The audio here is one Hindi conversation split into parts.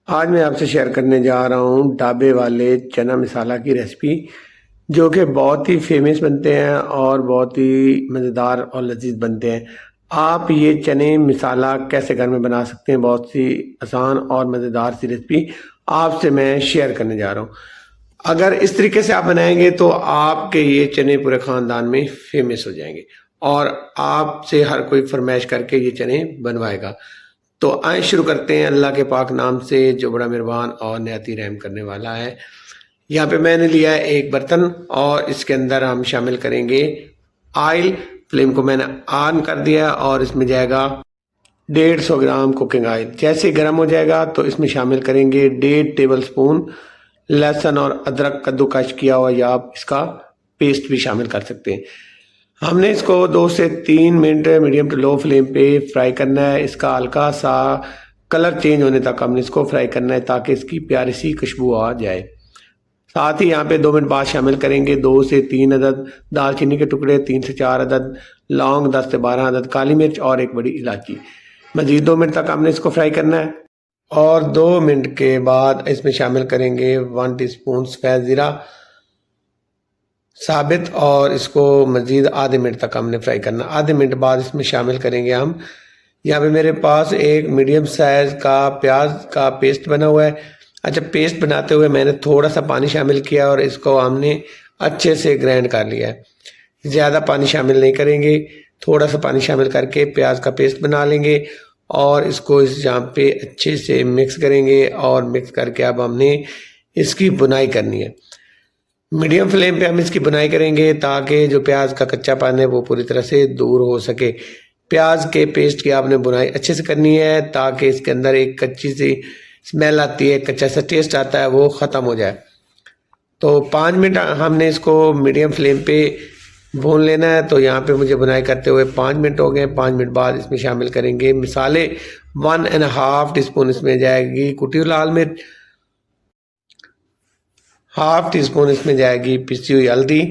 आज मैं आपसे शेयर करने जा रहा हूँ ढाबे वाले चना मसाला की रेसिपी, जो कि बहुत ही फेमस बनते हैं और बहुत ही मज़ेदार और लजीज बनते हैं। आप ये चने मसाला कैसे घर में बना सकते हैं, बहुत सी आसान और मज़ेदार सी रेसिपी आपसे मैं शेयर करने जा रहा हूँ। अगर इस तरीके से आप बनाएंगे तो आपके ये चने पूरे ख़ानदान में फेमस हो जाएंगे और आपसे हर कोई फरमाइश करके ये चने बनवाएगा। तो आए शुरू करते हैं अल्लाह के पाक नाम से, जो बड़ा मेहरबान और नहायत रहम करने वाला है। यहाँ पे मैंने लिया है एक बर्तन और इसके अंदर हम शामिल करेंगे ऑयल। फ्लेम को मैंने ऑन कर दिया और इसमें जाएगा 150 ग्राम कुकिंग ऑयल। जैसे गर्म हो जाएगा तो इसमें शामिल करेंगे 1.5 टेबल स्पून लहसुन और अदरक कद्दूकश किया हुआ, या आप इसका पेस्ट भी शामिल कर सकते हैं। हमने इसको 2 से 3 minute medium to low flame पे फ्राई करना है। इसका हल्का सा कलर चेंज होने तक हमने इसको फ्राई करना है, ताकि इसकी प्यारी सी खुशबू आ जाए। साथ ही यहाँ पे 2 मिनट बाद शामिल करेंगे 2 से 3 अदद दालचीनी के टुकड़े, 3 से 4 अदद लौंग, 10 से 12 अदद काली मिर्च और एक बड़ी इलायची। मजीद 2 मिनट तक हमने इसको फ्राई करना है और 2 मिनट के बाद इसमें शामिल करेंगे 1 टीस्पून सफ़ेद ज़ीरा साबित, और इसको मज़ीद आधे मिनट तक हमने फ्राई करना। आधे मिनट बाद इसमें शामिल करेंगे हम, यहाँ पे मेरे पास एक मीडियम साइज़ का प्याज का पेस्ट बना हुआ है। अच्छा, पेस्ट बनाते हुए मैंने थोड़ा सा पानी शामिल किया और इसको हमने अच्छे से ग्राइंड कर लिया है। ज़्यादा पानी शामिल नहीं करेंगे, थोड़ा सा पानी शामिल करके प्याज का पेस्ट बना लेंगे और इसको इस यहाँ पे अच्छे से मिक्स करेंगे। और मिक्स करके अब हमने इसकी बुनाई करनी है। मीडियम फ्लेम पे हम इसकी बुनाई करेंगे, ताकि जो प्याज का कच्चापन है वो पूरी तरह से दूर हो सके। प्याज के पेस्ट की आपने बुनाई अच्छे से करनी है, ताकि इसके अंदर एक कच्ची सी स्मेल आती है, कच्चा सा टेस्ट आता है, वो ख़त्म हो जाए। तो 5 मिनट हमने इसको मीडियम फ्लेम पे भून लेना है। तो यहाँ पे मुझे बुनाई करते हुए 5 मिनट हो गए। 5 मिनट बाद इसमें शामिल करेंगे मसाले। 1.5 टीस्पून इसमें जाएगी कुटी हुई लाल मिर्च, 1/2 टीस्पून इसमें जाएगी पिसी हुई हल्दी,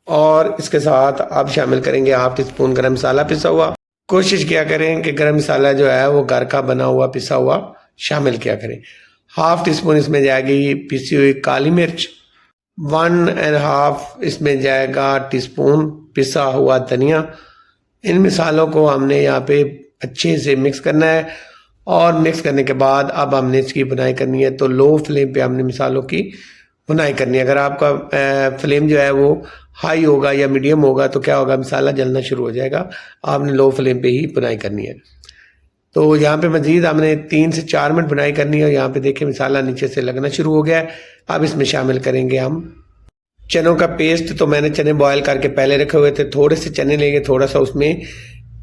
और इसके साथ अब शामिल करेंगे 1/2 टीस्पून गरम मसाला पिसा हुआ। कोशिश किया करें कि गरम मसाला जो है वो घर का बना हुआ पिसा हुआ शामिल किया करें। 1/2 टीस्पून इसमें जाएगी पिसी हुई काली मिर्च, 1.5 इसमें जाएगा टीस्पून पिसा हुआ धनिया। इन मिसालों को हमने यहाँ पे अच्छे से मिक्स करना है और मिक्स करने के बाद अब हमने इसकी बुनाई करनी है। तो लो फ्लेम पे हमने मिसालों की बुनाई करनी है। अगर आपका फ्लेम जो है वो हाई होगा या मीडियम होगा तो क्या होगा, मसाला जलना शुरू हो जाएगा। आपने लो फ्लेम पे ही बुनाई करनी है। तो यहाँ पे मज़ीद हमने 3 से 4 मिनट बुनाई करनी है। यहाँ पे देखिए मसाला नीचे से लगना शुरू हो गया है। अब इसमें शामिल करेंगे हम चनों का पेस्ट। तो मैंने चने बॉयल करके पहले रखे हुए थे। थोड़े से चने लेंगे, थोड़ा सा उसमें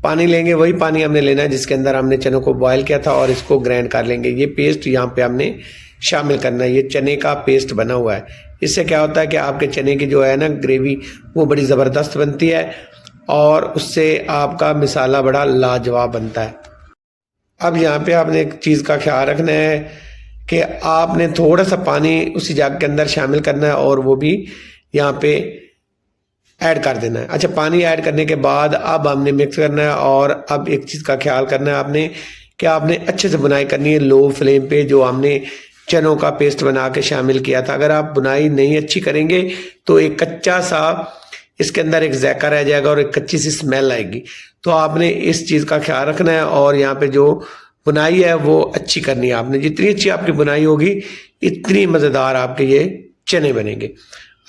पानी लेंगे, वही पानी हमने लेना है जिसके अंदर हमने चनों को बॉयल किया था, और इसको ग्राइंड कर लेंगे। ये पेस्ट यहाँ पे हमने शामिल करना है। ये चने का पेस्ट बना हुआ है। इससे क्या होता है कि आपके चने की जो है ना ग्रेवी वो बड़ी ज़बरदस्त बनती है और उससे आपका मिसाला बड़ा लाजवाब बनता है। अब यहाँ पे आपने एक चीज़ का ख्याल रखना है कि आपने थोड़ा सा पानी उसी जग के अंदर शामिल करना है और वो भी यहाँ पे ऐड कर देना है। अच्छा, पानी ऐड करने के बाद अब हमने मिक्स करना है। और अब एक चीज़ का ख्याल करना है आपने कि आपने अच्छे से बुनाई करनी है लो फ्लेम पे, जो हमने चनों का पेस्ट बना के शामिल किया था। अगर आप बुनाई नहीं अच्छी करेंगे तो एक कच्चा सा इसके अंदर एक जायका रह जाएगा और एक कच्ची सी स्मेल आएगी। तो आपने इस चीज़ का ख्याल रखना है और यहाँ पे जो बुनाई है वो अच्छी करनी है आपने। जितनी अच्छी आपकी बुनाई होगी इतनी मज़ेदार आपके ये चने बनेंगे।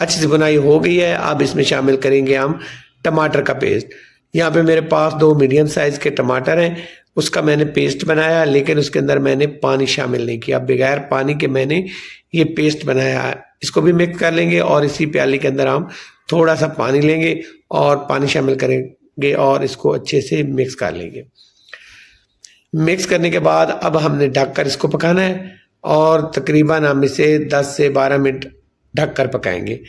अच्छी सी बुनाई हो गई है। अब इसमें शामिल करेंगे हम टमाटर का पेस्ट। यहाँ पे मेरे पास 2 मीडियम साइज़ के टमाटर हैं, उसका मैंने पेस्ट बनाया, लेकिन उसके अंदर मैंने पानी शामिल नहीं किया। बगैर पानी के मैंने ये पेस्ट बनाया है। इसको भी मिक्स कर लेंगे और इसी प्याली के अंदर हम थोड़ा सा पानी लेंगे और पानी शामिल करेंगे और इसको अच्छे से मिक्स कर लेंगे। मिक्स करने के बाद अब हमने ढककर इसको पकाना है और तकरीबन हम इसे 10 से 12 मिनट ढक कर पकाएंगे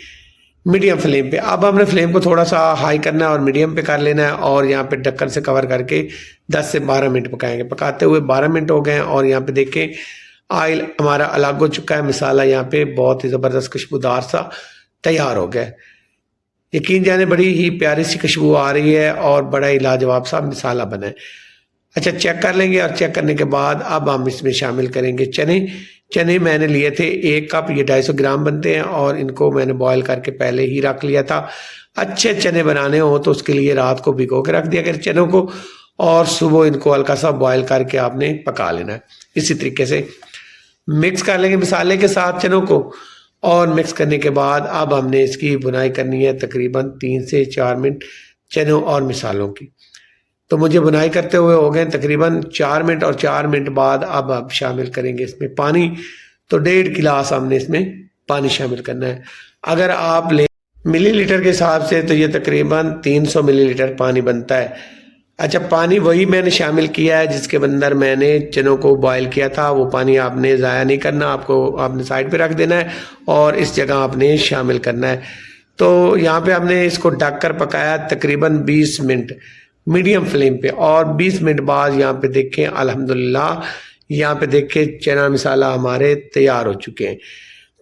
मीडियम फ्लेम पे। अब हमने फ्लेम को थोड़ा सा हाई करना है और मीडियम पे कर लेना है और यहाँ पे ढक्कन से कवर करके 10 से 12 मिनट पकाएंगे। पकाते हुए 12 मिनट हो गए हैं और यहाँ पे देखें ऑयल हमारा अलग हो चुका है। मसाला यहाँ पे बहुत ही ज़बरदस्त खुशबूदार सा तैयार हो गया है। यकीन जाने बड़ी ही प्यारी सी खुशबू आ रही है और बड़ा ही लाजवाब सा मसाला बना है। अच्छा, चेक कर लेंगे और चेक करने के बाद अब हम इसमें शामिल करेंगे चने। चने मैंने लिए थे 1 कप, ये 250 ग्राम बनते हैं और इनको मैंने बॉयल करके पहले ही रख लिया था। अच्छे चने बनाने हो तो उसके लिए रात को भिगो के रख दिया करें चनों को और सुबह इनको हल्का सा बॉयल करके आपने पका लेना है। इसी तरीके से मिक्स कर लेंगे मसाले के साथ चनों को और मिक्स करने के बाद अब हमने इसकी बुनाई करनी है तकरीबन 3 से 4 मिनट चनों और मसालों की। तो मुझे बुनाई करते हुए हो गए तकरीबन 4 मिनट और 4 मिनट बाद अब शामिल करेंगे इसमें पानी। तो 1.5 गिलास हमने इसमें पानी शामिल करना है। अगर आप ले मिलीलीटर के हिसाब से तो ये तकरीबन 300 मिलीलीटर पानी बनता है। अच्छा, पानी वही मैंने शामिल किया है जिसके अंदर मैंने चनों को बॉयल किया था। वो पानी आपने ज़ाया नहीं करना, आपने साइड पे रख देना है और इस जगह आपने शामिल करना है। तो यहाँ पे हमने इसको ढक कर पकाया तकरीबन 20 मिनट मीडियम फ्लेम पे और 20 मिनट बाद यहाँ पे देखें अल्हम्दुलिल्लाह, यहाँ पे देखें चना मसाला हमारे तैयार हो चुके हैं।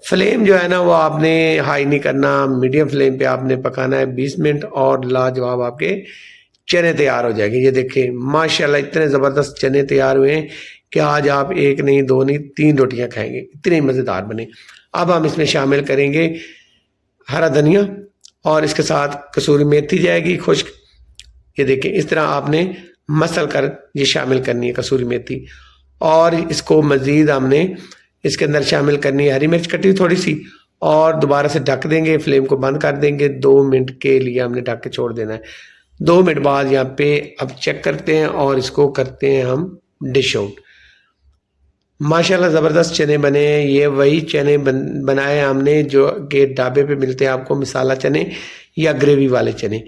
फ्लेम जो है ना वो आपने हाई नहीं करना, मीडियम फ्लेम पे आपने पकाना है 20 मिनट और लाजवाब आपके चने तैयार हो जाएंगे। ये देखें माशाल्लाह इतने ज़बरदस्त चने तैयार हुए हैं कि आज आप 1 नहीं 2 नहीं 3 रोटियां खाएंगे, इतने मज़ेदार बने। अब हम इसमें शामिल करेंगे हरा धनिया और इसके साथ कसूरी मेथी जाएगी खुश्क। ये देखें इस तरह आपने मसल कर ये शामिल करनी है कसूरी मेथी और इसको मज़ीद हमने इसके अंदर शामिल करनी है हरी मिर्च कटी थोड़ी सी और दोबारा से ढक देंगे, फ्लेम को बंद कर देंगे। 2 मिनट के लिए हमने ढक के छोड़ देना है। 2 मिनट बाद यहाँ पे अब चेक करते हैं और इसको करते हैं हम डिश आउट। माशाल्लाह ज़बरदस्त चने बने। ये वही चने बनाए हमने जो कि ढाबे पे मिलते हैं आपको, मसाला चने या ग्रेवी वाले चने।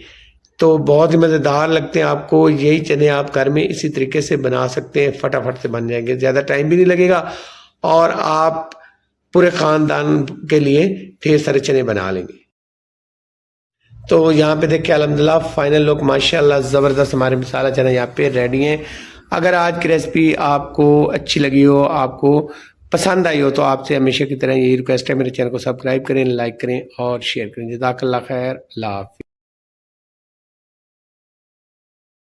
तो बहुत ही मज़ेदार लगते हैं आपको। यही चने आप घर में इसी तरीके से बना सकते हैं, फटाफट से बन जाएंगे, ज़्यादा टाइम भी नहीं लगेगा और आप पूरे ख़ानदान के लिए ढेर सारे चने बना लेंगे। तो यहाँ पे देखिए अल्हम्दुलिल्लाह फाइनल लुक माशाल्लाह ज़बरदस्त हमारे मसाला चना यहाँ पे रेडी हैं। अगर आज की रेसिपी आपको अच्छी लगी हो, आपको पसंद आई हो तो आपसे हमेशा की तरह यही रिक्वेस्ट है, मेरे चैनल को सब्सक्राइब करें, लाइक करें और शेयर करें। जज़ाकल्लाह खैर, अल्लाह हाफ़िज़।